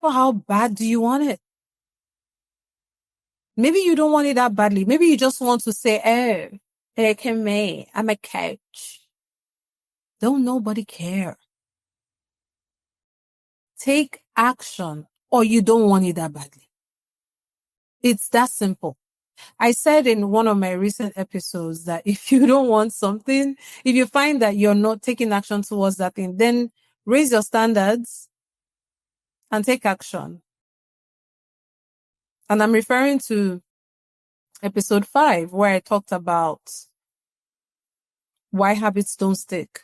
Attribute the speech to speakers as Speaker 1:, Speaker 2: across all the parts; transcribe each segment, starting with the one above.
Speaker 1: Well, how bad do you want it? Maybe you don't want it that badly. Maybe you just want to say, oh, look at me. I'm a coach. Don't nobody care. Take action, or you don't want it that badly. It's that simple. I said in one of my recent episodes that if you don't want something, if you find that you're not taking action towards that thing, then raise your standards and take action. And I'm referring to episode 5, where I talked about why habits don't stick.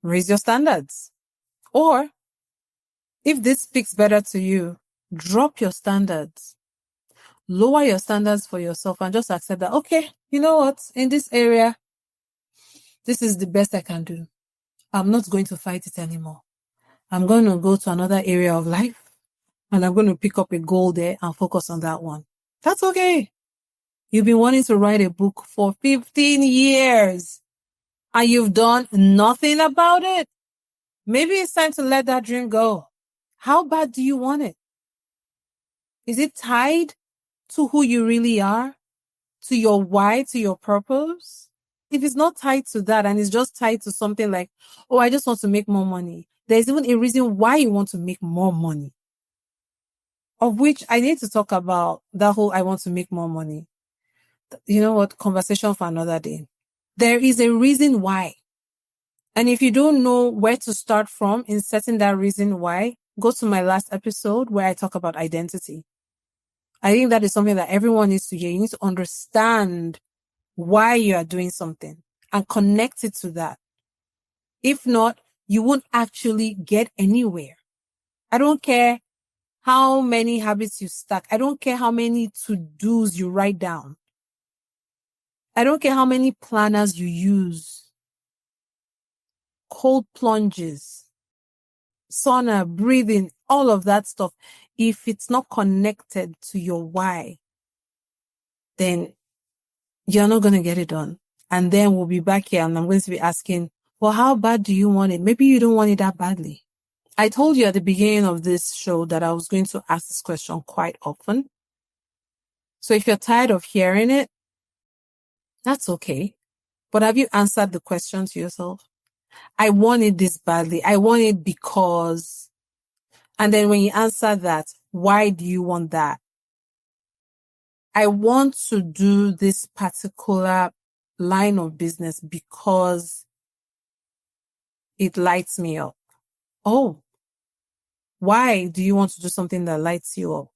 Speaker 1: Raise your standards. Or if this speaks better to you, drop your standards. Lower your standards for yourself and just accept that, okay, you know what? In this area, this is the best I can do. I'm not going to fight it anymore. I'm going to go to another area of life and I'm going to pick up a goal there and focus on that one. That's okay. You've been wanting to write a book for 15 years and you've done nothing about it. Maybe it's time to let that dream go. How bad do you want it? Is it tied to who you really are? To your why, to your purpose? If it's not tied to that and it's just tied to something like, oh, I just want to make more money. There's even a reason why you want to make more money. Of which I need to talk about that whole I want to make more money. You know what? Conversation for another day. There is a reason why. And if you don't know where to start from in setting that reason why, go to my last episode where I talk about identity. I think that is something that everyone needs to hear. You need to understand why you are doing something and connect it to that. If not, you won't actually get anywhere. I don't care how many habits you stack. I don't care how many to-dos you write down. I don't care how many planners you use. Cold plunges, sauna, breathing, all of that stuff. If it's not connected to your why, then you're not going to get it done. And then we'll be back here and I'm going to be asking, well, how bad do you want it? Maybe you don't want it that badly. I told you at the beginning of this show that I was going to ask this question quite often. So if you're tired of hearing it, that's okay. But have you answered the question to yourself? I want it this badly. I want it because... And then when you answer that, why do you want that? I want to do this particular line of business because it lights me up. Oh, why do you want to do something that lights you up?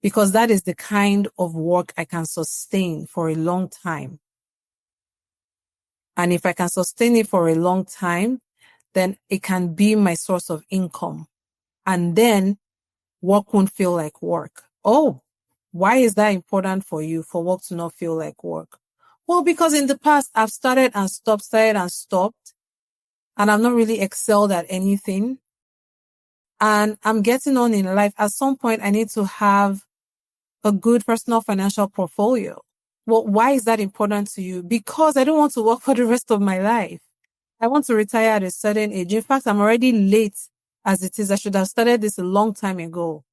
Speaker 1: Because that is the kind of work I can sustain for a long time. And if I can sustain it for a long time, then it can be my source of income. And then work won't feel like work. Oh, why is that important for you, for work to not feel like work? Well, because in the past, I've started and stopped, and I've not really excelled at anything. And I'm getting on in life. At some point, I need to have a good personal financial portfolio. Well, why is that important to you? Because I don't want to work for the rest of my life. I want to retire at a certain age. In fact, I'm already late as it is. I should have started this a long time ago.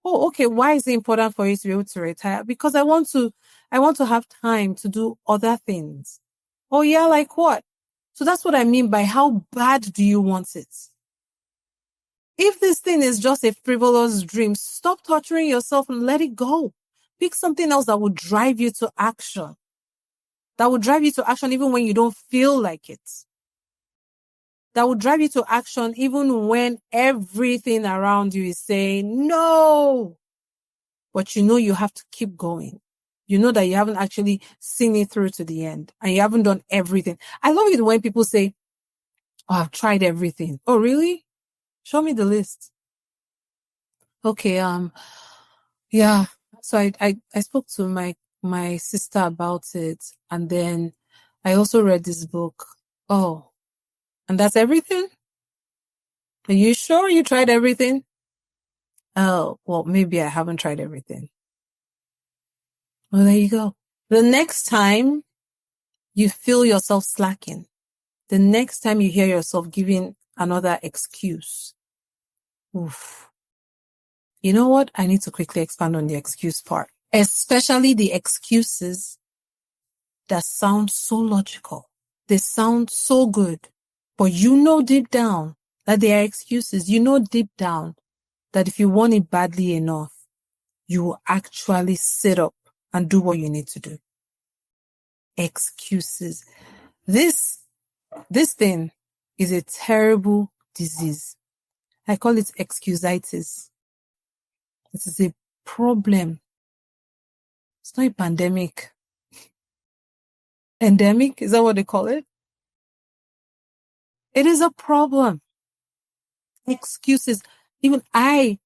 Speaker 1: Oh, okay. Why is it important for you to be able to retire? Because I want to have time to do other things. Oh yeah, like what? So that's what I mean by how bad do you want it? If this thing is just a frivolous dream, stop torturing yourself and let it go. Pick something else that will drive you to action. That will drive you to action even when you don't feel like it. That will drive you to action even when everything around you is saying no. But you know you have to keep going. You know that you haven't actually seen it through to the end and you haven't done everything. I love it when people say, oh, I've tried everything. Oh, really? Show me the list. Okay, yeah. So I spoke to my sister about it, and then I also read this book. Oh, and that's everything? Are you sure you tried everything? Oh, well, maybe I haven't tried everything. Well, there you go. The next time you feel yourself slacking, the next time you hear yourself giving another excuse, Oof. You know what? I need to quickly expand on the excuse part, especially the excuses that sound so logical. They sound so good, but you know deep down that they are excuses. You know deep down that if you want it badly enough, you will actually sit up and do what you need to do. Excuses. This thing is a terrible disease. I call it excusitis. It is a problem. It's not a pandemic. Endemic? Is that what they call it? It is a problem. Excuses. Even I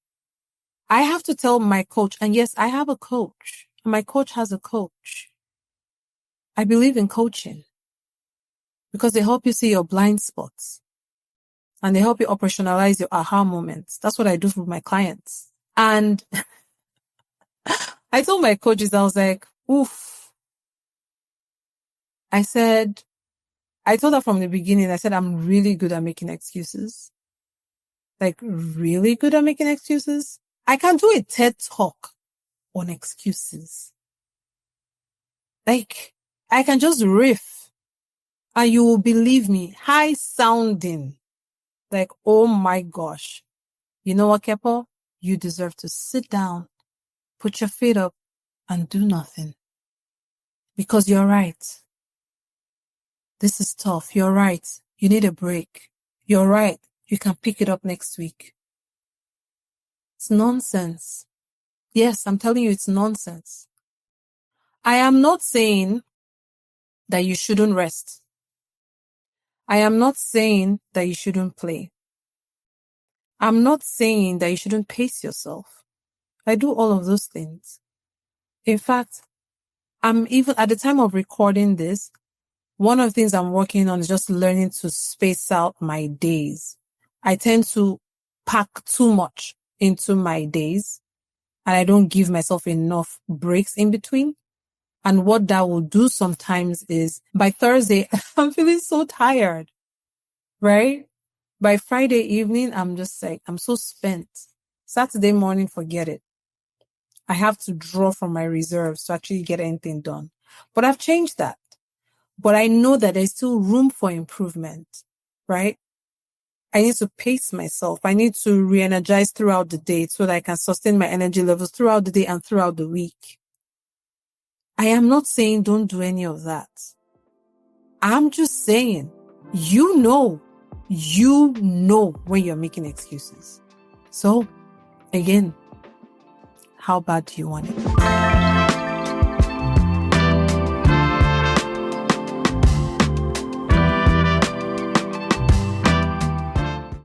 Speaker 1: have to tell my coach, and yes, I have a coach. My coach has a coach. I believe in coaching because they help you see your blind spots and they help you operationalize your aha moments. That's what I do with my clients. And I told my coaches, I was like, oof. I told her from the beginning, I said, I'm really good at making excuses. Like, really good at making excuses. I can do a TED talk on excuses. Like, I can just riff and you will believe me, high sounding. Like, oh my gosh. You know what, Kepo? You deserve to sit down, put your feet up and do nothing. Because you're right. This is tough. You're right. You need a break. You're right. You can pick it up next week. It's nonsense. Yes, I'm telling you, it's nonsense. I am not saying that you shouldn't rest. I am not saying that you shouldn't play. I'm not saying that you shouldn't pace yourself. I do all of those things. In fact, I'm even at the time of recording this, one of the things I'm working on is just learning to space out my days. I tend to pack too much into my days and I don't give myself enough breaks in between. And what that will do sometimes is by Thursday, I'm feeling so tired, right? By Friday evening, I'm just like, I'm so spent. Saturday morning, forget it. I have to draw from my reserves to actually get anything done. But I've changed that. But I know that there's still room for improvement, right? I need to pace myself. I need to re-energize throughout the day so that I can sustain my energy levels throughout the day and throughout the week. I am not saying don't do any of that. I'm just saying, you know when you're making excuses. So, again, how bad do you want it?